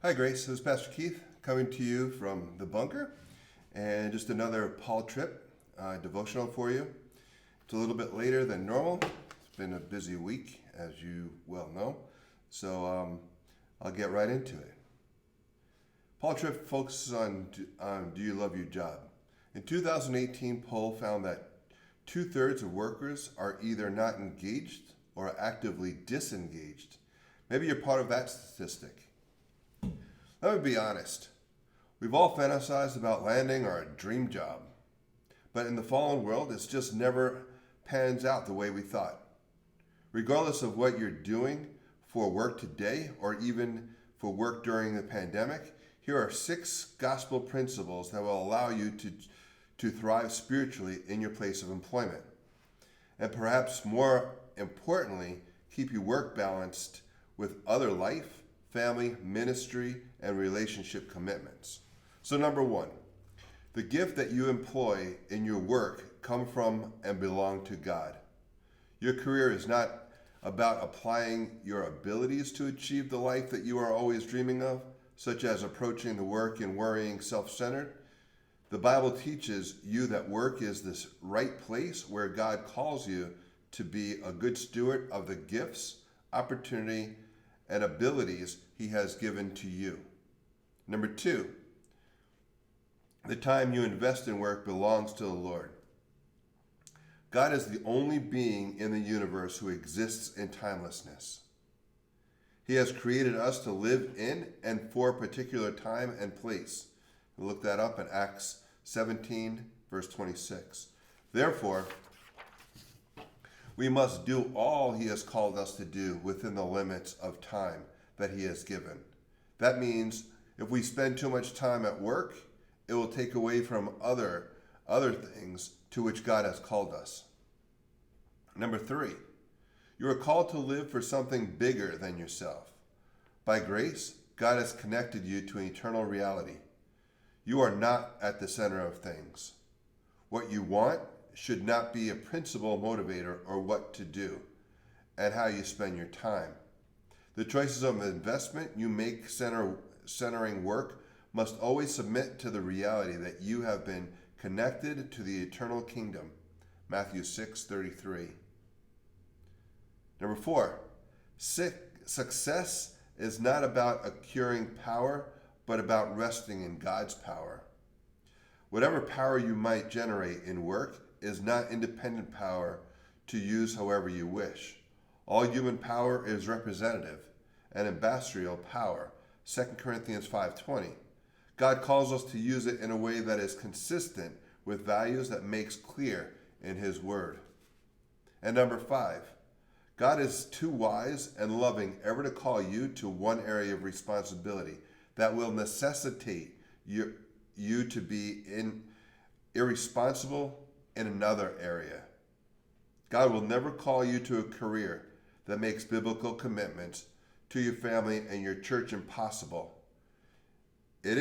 Hi, Grace. This is Pastor Keith coming to you from the bunker, and just another Paul Tripp devotional for you. It's a little bit later than normal. It's been a busy week, as you well know, so I'll get right into it. Paul Tripp focuses on do you love your job? In 2018 poll found that 2/3 of workers are either not engaged or actively disengaged. Maybe you're part of that statistic. Let me be honest. We've all fantasized about landing our dream job. But in the fallen world, it's just never pans out the way we thought. Regardless of what you're doing for work today or even for work during the pandemic, here are 6 gospel principles that will allow you to thrive spiritually in your place of employment. And perhaps more importantly, keep your work balanced with other life, family, ministry, and relationship commitments. So number 1, the gift that you employ in your work come from and belong to God. Your career is not about applying your abilities to achieve the life that you are always dreaming of, such as approaching the work and worrying self-centered. The Bible teaches you that work is this right place where God calls you to be a good steward of the gifts, opportunity, and abilities He has given to you. Number 2, the time you invest in work belongs to the Lord. God is the only being in the universe who exists in timelessness. He has created us to live in and for a particular time and place. We'll look that up in Acts 17, verse 26. Therefore, we must do all He has called us to do within the limits of time that He has given. That means if we spend too much time at work, it will take away from other things to which God has called us. Number 3, you are called to live for something bigger than yourself. By grace, God has connected you to an eternal reality. You are not at the center of things. What you want should not be a principal motivator or what to do and how you spend your time. The choices of investment you make centering work must always submit to the reality that you have been connected to the eternal kingdom. Matthew 6:33. Number 4, success is not about acquiring power, but about resting in God's power. Whatever power you might generate in work is not independent power to use however you wish. All human power is representative and ambassadorial power. 2 Corinthians 5:20. God calls us to use it in a way that is consistent with values that makes clear in His Word. And number 5, God is too wise and loving ever to call you to one area of responsibility that will necessitate you to be irresponsible in another area. God will never call you to a career that makes biblical commitments to your family and your church impossible. It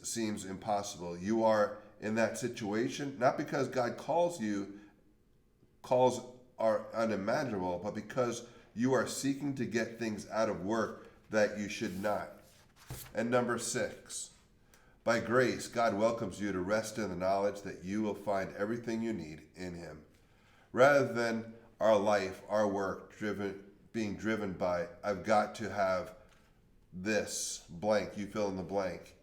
seems impossible. You are in that situation, not because God calls are unimaginable, but because you are seeking to get things out of work that you should not. And number 6, by grace, God welcomes you to rest in the knowledge that you will find everything you need in Him. Rather than our life, our work being driven by, I've got to have this blank, you fill in the blank.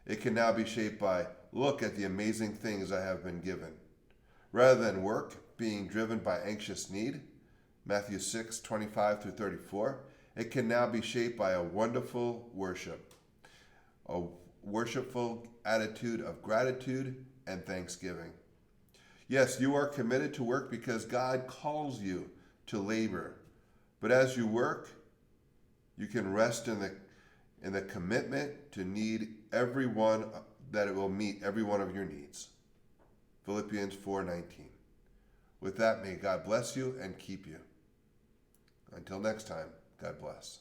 It can now be shaped by, look at the amazing things I have been given. Rather than work being driven by anxious need, Matthew 6:25-34, it can now be shaped by a wonderful worship, a worshipful attitude of gratitude and thanksgiving. Yes, you are committed to work because God calls you to labor. But as you work, you can rest in the commitment to need everyone, that it will meet every one of your needs. Philippians 4:19. With that, may God bless you and keep you. Until next time, God bless.